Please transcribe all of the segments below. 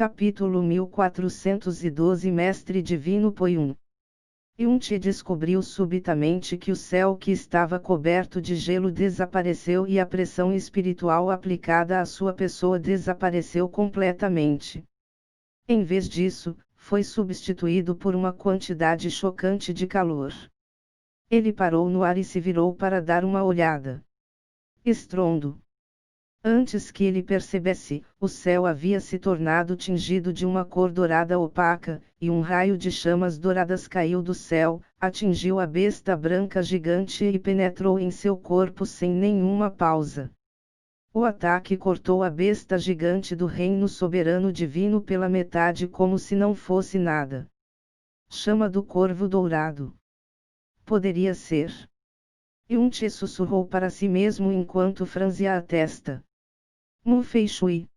Capítulo 1412 Mestre Divino Poyun. Yunchi descobriu subitamente que o céu que estava coberto de gelo desapareceu e a pressão espiritual aplicada à sua pessoa desapareceu completamente. Em vez disso, foi substituído por uma quantidade chocante de calor. Ele parou no ar e se virou para dar uma olhada. Estrondo! Antes que ele percebesse, o céu havia se tornado tingido de uma cor dourada opaca, e um raio de chamas douradas caiu do céu, atingiu a besta branca gigante e penetrou em seu corpo sem nenhuma pausa. O ataque cortou a besta gigante do reino soberano divino pela metade como se não fosse nada. Chama do corvo dourado. Poderia ser. Yunchi sussurrou para si mesmo enquanto franzia a testa. Mu Fei Shui.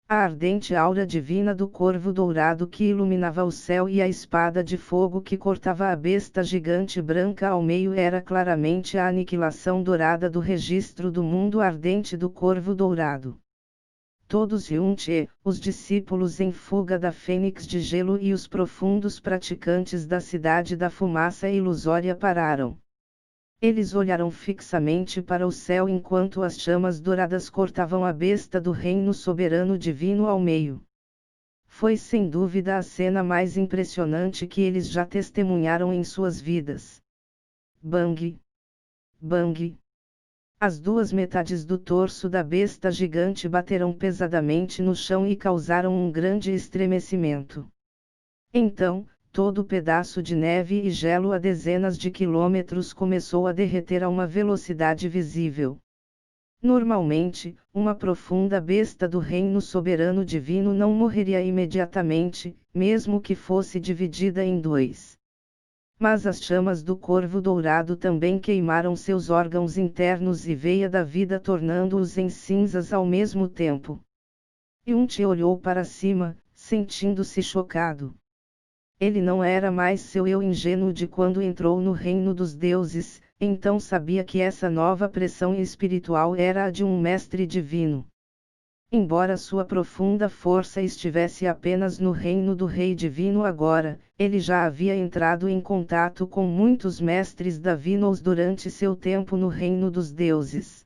A ardente aura divina do corvo dourado que iluminava o céu e a espada de fogo que cortava a besta gigante branca ao meio era claramente a aniquilação dourada do registro do mundo ardente do corvo dourado. Todos Yunchi, os discípulos em fuga da Fênix de Gelo e os profundos praticantes da Cidade da Fumaça ilusória pararam. Eles olharam fixamente para o céu enquanto as chamas douradas cortavam a besta do reino soberano divino ao meio. Foi sem dúvida a cena mais impressionante que eles já testemunharam em suas vidas. Bang! Bang! As duas metades do torso da besta gigante bateram pesadamente no chão e causaram um grande estremecimento. Então, todo o pedaço de neve e gelo a dezenas de quilômetros começou a derreter a uma velocidade visível. Normalmente, uma profunda besta do reino soberano divino não morreria imediatamente, mesmo que fosse dividida em dois. Mas as chamas do corvo dourado também queimaram seus órgãos internos e veia da vida tornando-os em cinzas ao mesmo tempo. Yunchi olhou para cima, sentindo-se chocado. Ele não era mais seu eu ingênuo de quando entrou no reino dos deuses, então sabia que essa nova pressão espiritual era a de um mestre divino. Embora sua profunda força estivesse apenas no reino do Rei Divino agora, ele já havia entrado em contato com muitos mestres divinos durante seu tempo no reino dos deuses.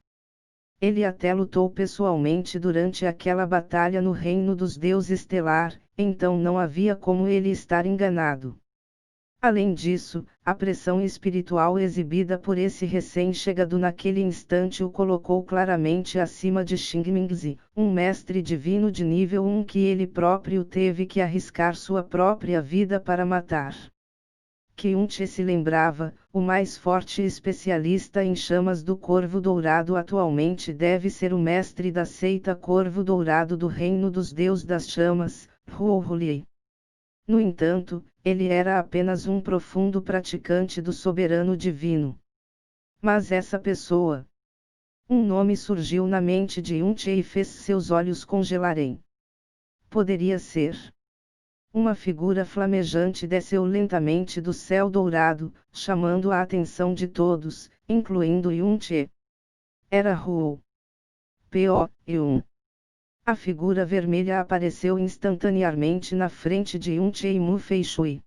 Ele até lutou pessoalmente durante aquela batalha no reino dos deuses estelar, então não havia como ele estar enganado. Além disso, a pressão espiritual exibida por esse recém-chegado naquele instante o colocou claramente acima de Xingmingzi, um mestre divino de nível 1 que ele próprio teve que arriscar sua própria vida para matar. Yunchi se lembrava, o mais forte especialista em chamas do Corvo Dourado atualmente deve ser o mestre da seita Corvo Dourado do Reino dos Deus das Chamas, Huohuliei. No entanto, ele era apenas um profundo praticante do soberano divino. Mas essa pessoa... Um nome surgiu na mente de Yunchi e fez seus olhos congelarem. Poderia ser... Uma figura flamejante desceu lentamente do céu dourado, chamando a atenção de todos, incluindo Yunchi. Era Huo. Po-Yun. A figura vermelha apareceu instantaneamente na frente de Yunchi e Mu Fei Shui.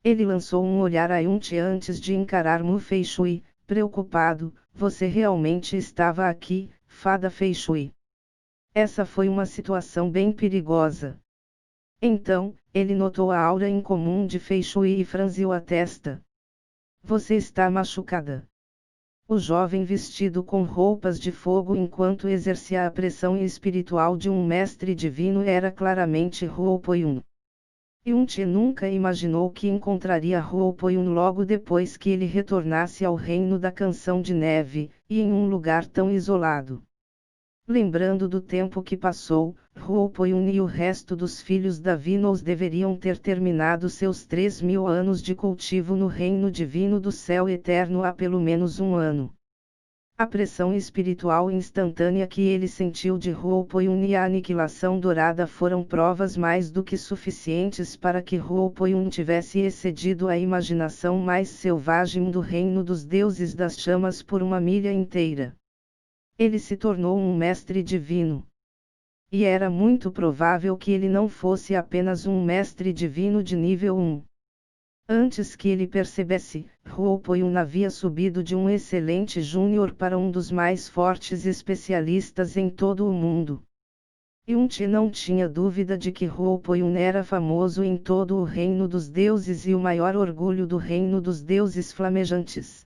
Ele lançou um olhar a Yunchi antes de encarar Mu Fei Shui, preocupado. Você realmente estava aqui, fada Fei Shui? Essa foi uma situação bem perigosa. Então, ele notou a aura incomum de Fei Shui e franziu a testa. Você está machucada. O jovem vestido com roupas de fogo enquanto exercia a pressão espiritual de um mestre divino era claramente Huo Poyun. Yunchi nunca imaginou que encontraria Huo Poyun logo depois que ele retornasse ao reino da Canção de Neve, e em um lugar tão isolado. Lembrando do tempo que passou, Huo Poyun e o resto dos filhos divinos deveriam ter terminado seus 3.000 anos de cultivo no reino divino do céu eterno há pelo menos um ano. A pressão espiritual instantânea que ele sentiu de Huo Poyun e a aniquilação dourada foram provas mais do que suficientes para que Huo Poyun tivesse excedido a imaginação mais selvagem do reino dos deuses das chamas por uma milha inteira. Ele se tornou um mestre divino. E era muito provável que ele não fosse apenas um mestre divino de nível 1. Antes que ele percebesse, Huopoyun havia subido de um excelente júnior para um dos mais fortes especialistas em todo o mundo. Yun-Ti não tinha dúvida de que Huopoyun era famoso em todo o reino dos deuses e o maior orgulho do reino dos deuses flamejantes.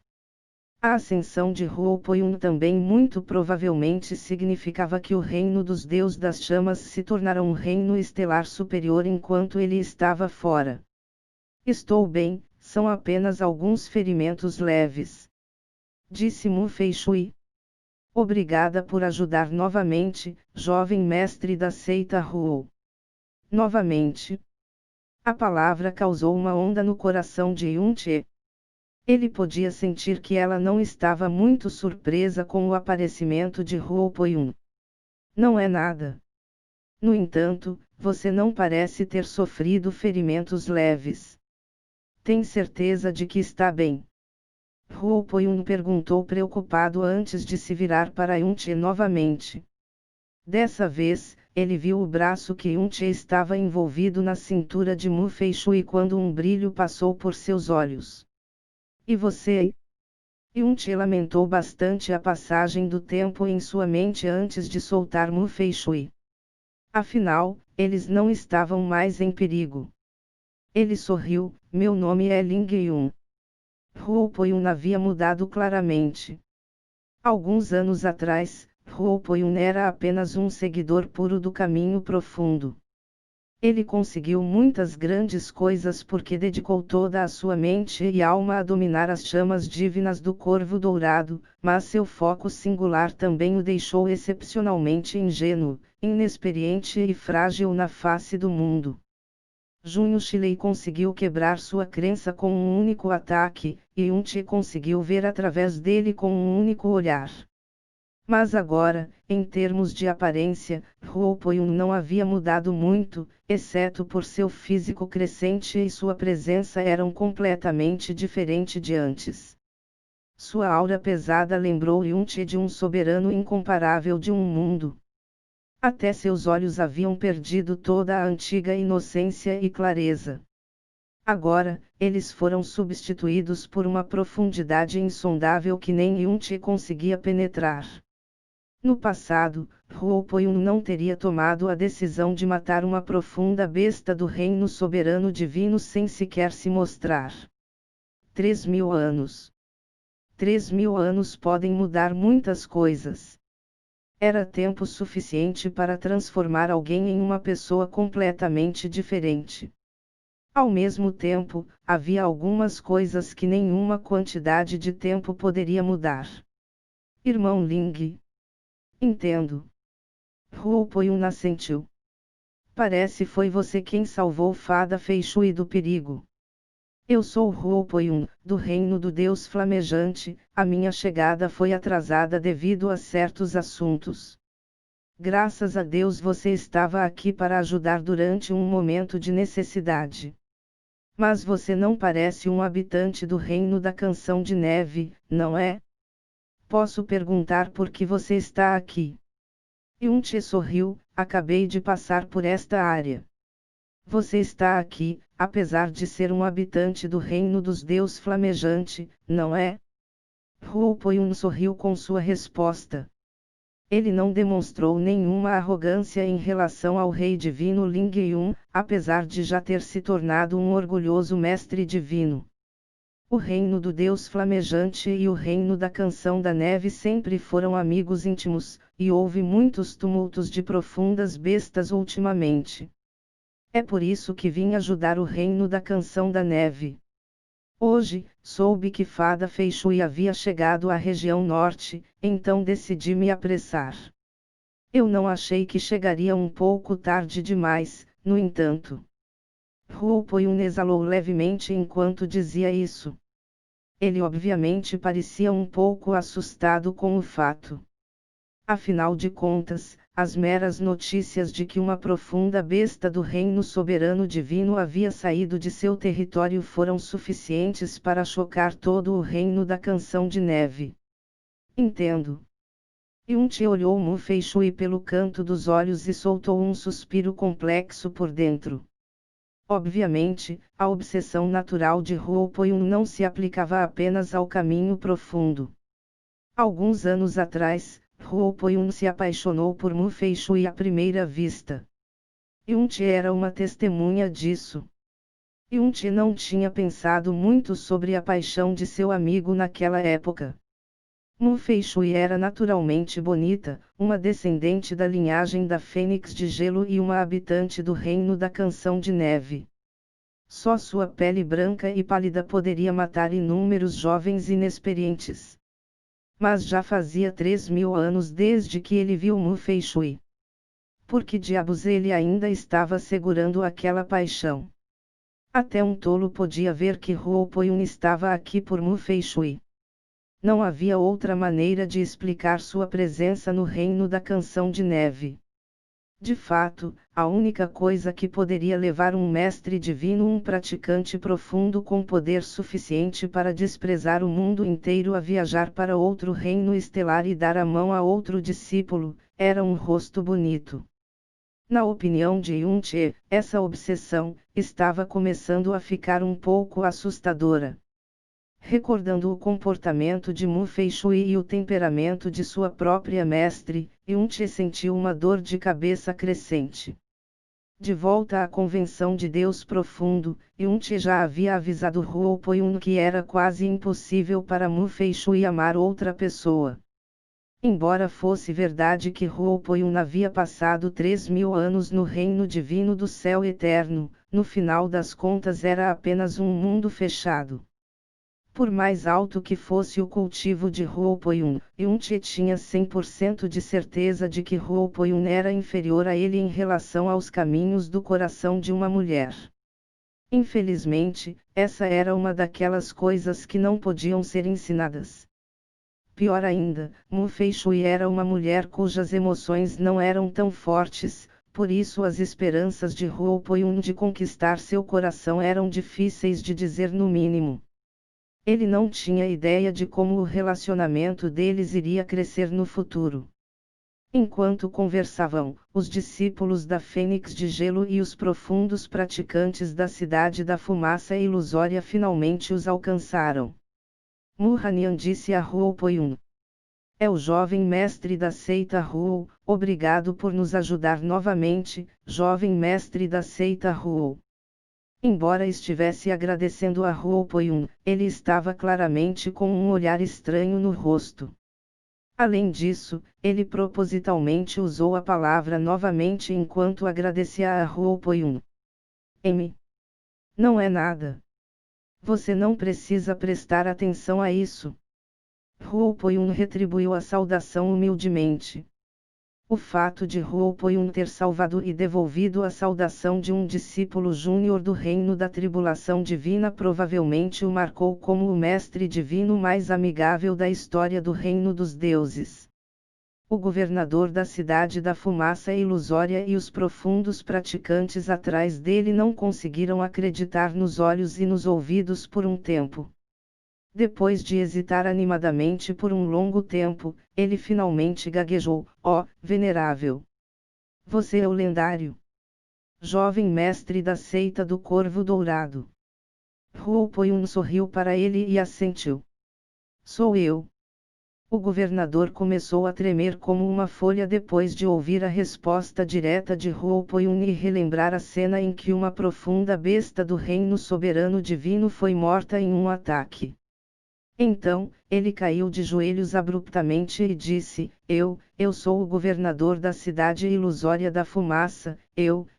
A ascensão de Huopoyun também muito provavelmente significava que o reino dos deuses das chamas se tornara um reino estelar superior enquanto ele estava fora. Estou bem, são apenas alguns ferimentos leves, disse Mu Feishui. Obrigada por ajudar novamente, jovem mestre da seita Huo. Novamente. A palavra causou uma onda no coração de Yun-Ti. Ele podia sentir que ela não estava muito surpresa com o aparecimento de Huopoyun. Não é nada. No entanto, você não parece ter sofrido ferimentos leves. Tem certeza de que está bem? Huopoyun perguntou preocupado antes de se virar para Yun-Ti novamente. Dessa vez, ele viu o braço que Yun-Ti estava envolvido na cintura de Mu Feishui quando um brilho passou por seus olhos. E você? Yun-Ti lamentou bastante a passagem do tempo em sua mente antes de soltar Mu Feishui. Afinal, eles não estavam mais em perigo. Ele sorriu, meu nome é Ling Yun. Huopoyun havia mudado claramente. Alguns anos atrás, Huopoyun era apenas um seguidor puro do caminho profundo. Ele conseguiu muitas grandes coisas porque dedicou toda a sua mente e alma a dominar as chamas divinas do Corvo Dourado, mas seu foco singular também o deixou excepcionalmente ingênuo, inexperiente e frágil na face do mundo. Junho Shilei conseguiu quebrar sua crença com um único ataque, e Yun-Ti conseguiu ver através dele com um único olhar. Mas agora, em termos de aparência, Huopoyun não havia mudado muito, exceto por seu físico crescente e sua presença eram completamente diferente de antes. Sua aura pesada lembrou Yun-Ti de um soberano incomparável de um mundo. Até seus olhos haviam perdido toda a antiga inocência e clareza. Agora, eles foram substituídos por uma profundidade insondável que nem Yun-Ti conseguia penetrar. No passado, Huopoyun não teria tomado a decisão de matar uma profunda besta do reino soberano divino sem sequer se mostrar. 3.000 anos. 3.000 anos podem mudar muitas coisas. Era tempo suficiente para transformar alguém em uma pessoa completamente diferente. Ao mesmo tempo, havia algumas coisas que nenhuma quantidade de tempo poderia mudar. Irmão Ling. Entendo. Huopoyun assentiu. Parece foi você quem salvou Fada Feishui do perigo. Eu sou Huopoyun, do reino do Deus Flamejante, a minha chegada foi atrasada devido a certos assuntos. Graças a Deus você estava aqui para ajudar durante um momento de necessidade. Mas você não parece um habitante do reino da Canção de Neve, não é? Posso perguntar por que você está aqui? Yun-Ti sorriu, acabei de passar por esta área. Você está aqui, apesar de ser um habitante do reino dos Deus Flamejante, não é? Huopoyun sorriu com sua resposta. Ele não demonstrou nenhuma arrogância em relação ao rei divino Ling Yun, apesar de já ter se tornado um orgulhoso mestre divino. O reino do Deus Flamejante e o reino da Canção da Neve sempre foram amigos íntimos, e houve muitos tumultos de profundas bestas ultimamente. É por isso que vim ajudar o reino da Canção da Neve. Hoje, soube que Fada Feishui havia chegado à região norte, então decidi me apressar. Eu não achei que chegaria um pouco tarde demais, no entanto. Huopoyun exalou levemente enquanto dizia isso. Ele obviamente parecia um pouco assustado com o fato. Afinal de contas, as meras notícias de que uma profunda besta do reino soberano divino havia saído de seu território foram suficientes para chocar todo o reino da Canção de Neve. Entendo. Yun-Che olhou Mu Fei-Shui pelo canto dos olhos e soltou um suspiro complexo por dentro. Obviamente, a obsessão natural de Huo Poyun não se aplicava apenas ao caminho profundo. Alguns anos atrás, Huo Poyun se apaixonou por Mu Fei-Shui à primeira vista. Yun-Che era uma testemunha disso. Yun-Che não tinha pensado muito sobre a paixão de seu amigo naquela época. Mu Fei-Shui era naturalmente bonita, uma descendente da linhagem da Fênix de Gelo e uma habitante do Reino da Canção de Neve. Só sua pele branca e pálida poderia matar inúmeros jovens inexperientes. Mas já fazia 3.000 anos desde que ele viu Mu Fei-Shui. Por que diabos ele ainda estava segurando aquela paixão? Até um tolo podia ver que Huo Poyun estava aqui por Mu Fei-Shui. Não havia outra maneira de explicar sua presença no Reino da Canção de Neve. De fato, a única coisa que poderia levar um mestre divino, um praticante profundo com poder suficiente para desprezar o mundo inteiro a viajar para outro reino estelar e dar a mão a outro discípulo, era um rosto bonito. Na opinião de Yun-Che, essa obsessão estava começando a ficar um pouco assustadora. Recordando o comportamento de Mu Fei-Shui e o temperamento de sua própria mestre, Yun-Che sentiu uma dor de cabeça crescente. De volta à Convenção de Deus Profundo, Yun-Che já havia avisado Huo Poyun que era quase impossível para Mu Fei-Shui amar outra pessoa. Embora fosse verdade que Huo Poyun havia passado 3.000 anos no reino divino do céu eterno, no final das contas era apenas um mundo fechado. Por mais alto que fosse o cultivo de Huo Poyun, Yun-Che tinha 100% de certeza de que Huo Poyun era inferior a ele em relação aos caminhos do coração de uma mulher. Infelizmente, essa era uma daquelas coisas que não podiam ser ensinadas. Pior ainda, Mu Fei-Shui era uma mulher cujas emoções não eram tão fortes, por isso as esperanças de Huo Poyun de conquistar seu coração eram difíceis de dizer no mínimo. Ele não tinha ideia de como o relacionamento deles iria crescer no futuro. Enquanto conversavam, os discípulos da Fênix de Gelo e os profundos praticantes da Cidade da Fumaça Ilusória finalmente os alcançaram. Mu Hanian disse a Huo Poyun: "É o jovem mestre da seita Huo, obrigado por nos ajudar novamente, jovem mestre da seita Huo." Embora estivesse agradecendo a Huo Poyun, ele estava claramente com um olhar estranho no rosto. Além disso, ele propositalmente usou a palavra novamente enquanto agradecia a Huo Poyun. Não é nada. Você não precisa prestar atenção a isso." Huo Poyun retribuiu a saudação humildemente. O fato de Huo Poyun ter salvado e devolvido a saudação de um discípulo júnior do reino da tribulação divina provavelmente o marcou como o mestre divino mais amigável da história do reino dos deuses. O governador da Cidade da Fumaça Ilusória e os profundos praticantes atrás dele não conseguiram acreditar nos olhos e nos ouvidos por um tempo. Depois de hesitar animadamente por um longo tempo, ele finalmente gaguejou: "Ó, venerável! Você é o lendário jovem mestre da seita do Corvo Dourado." Huo Poyun sorriu para ele e assentiu. "Sou eu." O governador começou a tremer como uma folha depois de ouvir a resposta direta de Huo Poyun e relembrar a cena em que uma profunda besta do reino soberano divino foi morta em um ataque. Então, ele caiu de joelhos abruptamente e disse: Eu sou o governador da Cidade Ilusória da Fumaça,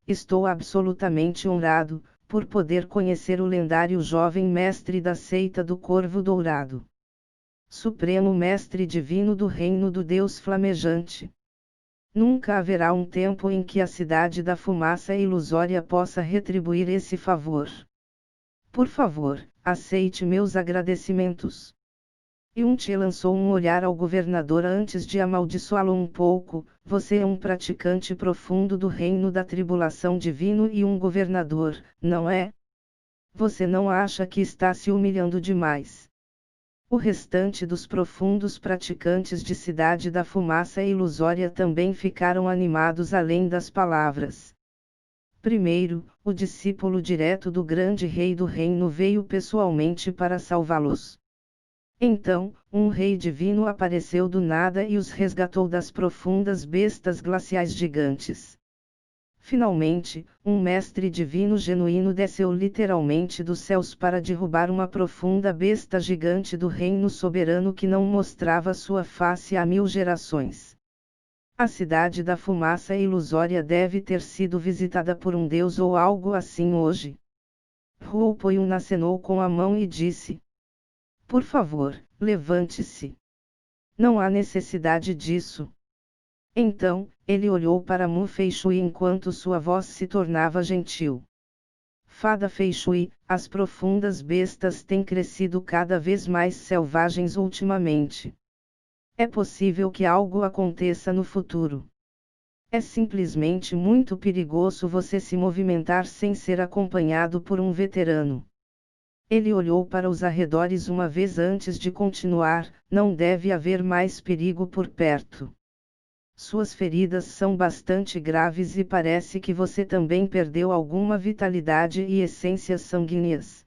estou absolutamente honrado, por poder conhecer o lendário jovem mestre da seita do Corvo Dourado. Supremo Mestre Divino do Reino do Deus Flamejante. Nunca haverá um tempo em que a Cidade da Fumaça Ilusória possa retribuir esse favor. Por favor, aceite meus agradecimentos." Yun-Che lançou um olhar ao governador antes de amaldiçoá-lo um pouco. "Você é um praticante profundo do reino da tribulação divino e um governador, não é? Você não acha que está se humilhando demais?" O restante dos profundos praticantes de Cidade da Fumaça Ilusória também ficaram animados além das palavras. Primeiro, o discípulo direto do grande rei do reino veio pessoalmente para salvá-los. Então, um rei divino apareceu do nada e os resgatou das profundas bestas glaciais gigantes. Finalmente, um mestre divino genuíno desceu literalmente dos céus para derrubar uma profunda besta gigante do reino soberano que não mostrava sua face há 1000 gerações. A Cidade da Fumaça Ilusória deve ter sido visitada por um deus ou algo assim hoje. Ruopoyun acenou com a mão e disse: Por favor, levante-se. Não há necessidade disso. Então, ele olhou para Mu Feixui enquanto sua voz se tornava gentil. Fada Feixui, as profundas bestas têm crescido cada vez mais selvagens ultimamente. É possível que algo aconteça no futuro. É simplesmente muito perigoso você se movimentar sem ser acompanhado por um veterano. Ele olhou para os arredores uma vez antes de continuar, não deve haver mais perigo por perto. Suas feridas são bastante graves e parece que você também perdeu alguma vitalidade e essências sanguíneas.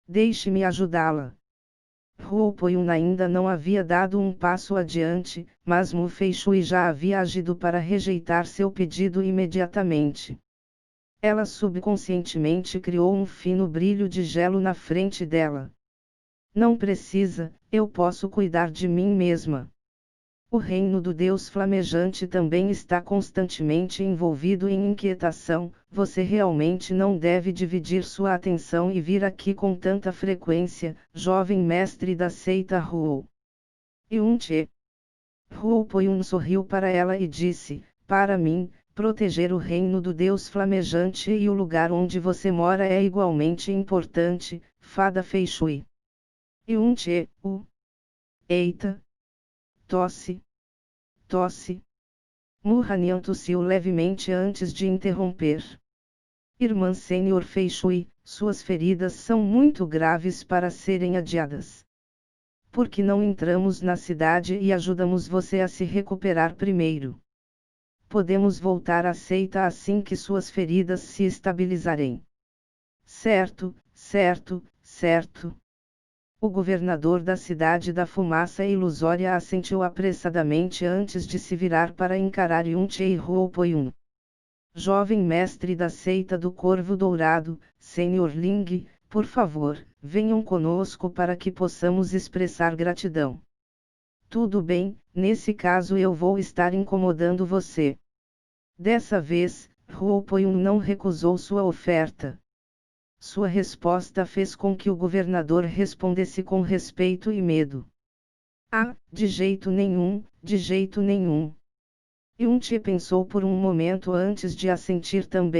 Deixe-me ajudá-la. Ruopoyun ainda não havia dado um passo adiante, mas Mu Feixui já havia agido para rejeitar seu pedido imediatamente. Ela subconscientemente criou um fino brilho de gelo na frente dela. Não precisa, eu posso cuidar de mim mesma. O reino do Deus Flamejante também está constantemente envolvido em inquietação, você realmente não deve dividir sua atenção e vir aqui com tanta frequência, jovem mestre da seita Ruo. Yun-che. Ruopoyun sorriu para ela e disse: Para mim, proteger o reino do Deus Flamejante e o lugar onde você mora é igualmente importante, Fada Feixui. Yun-che, Eita! Tosse. Tosse. Mu Hanian tossiu levemente antes de interromper. Irmã Sênior Feixui, suas feridas são muito graves para serem adiadas. Por que não entramos na cidade e ajudamos você a se recuperar primeiro? Podemos voltar à seita assim que suas feridas se estabilizarem. Certo, certo, certo. O governador da Cidade da Fumaça Ilusória assentiu apressadamente antes de se virar para encarar Yun-che e Ruopoyun. Jovem mestre da seita do Corvo Dourado, Sr. Ling, por favor, venham conosco para que possamos expressar gratidão. Tudo bem, nesse caso eu vou estar incomodando você. Dessa vez, Ruopoyun não recusou sua oferta. Sua resposta fez com que o governador respondesse com respeito e medo. Ah, de jeito nenhum, de jeito nenhum. Yun-che pensou por um momento antes de assentir também.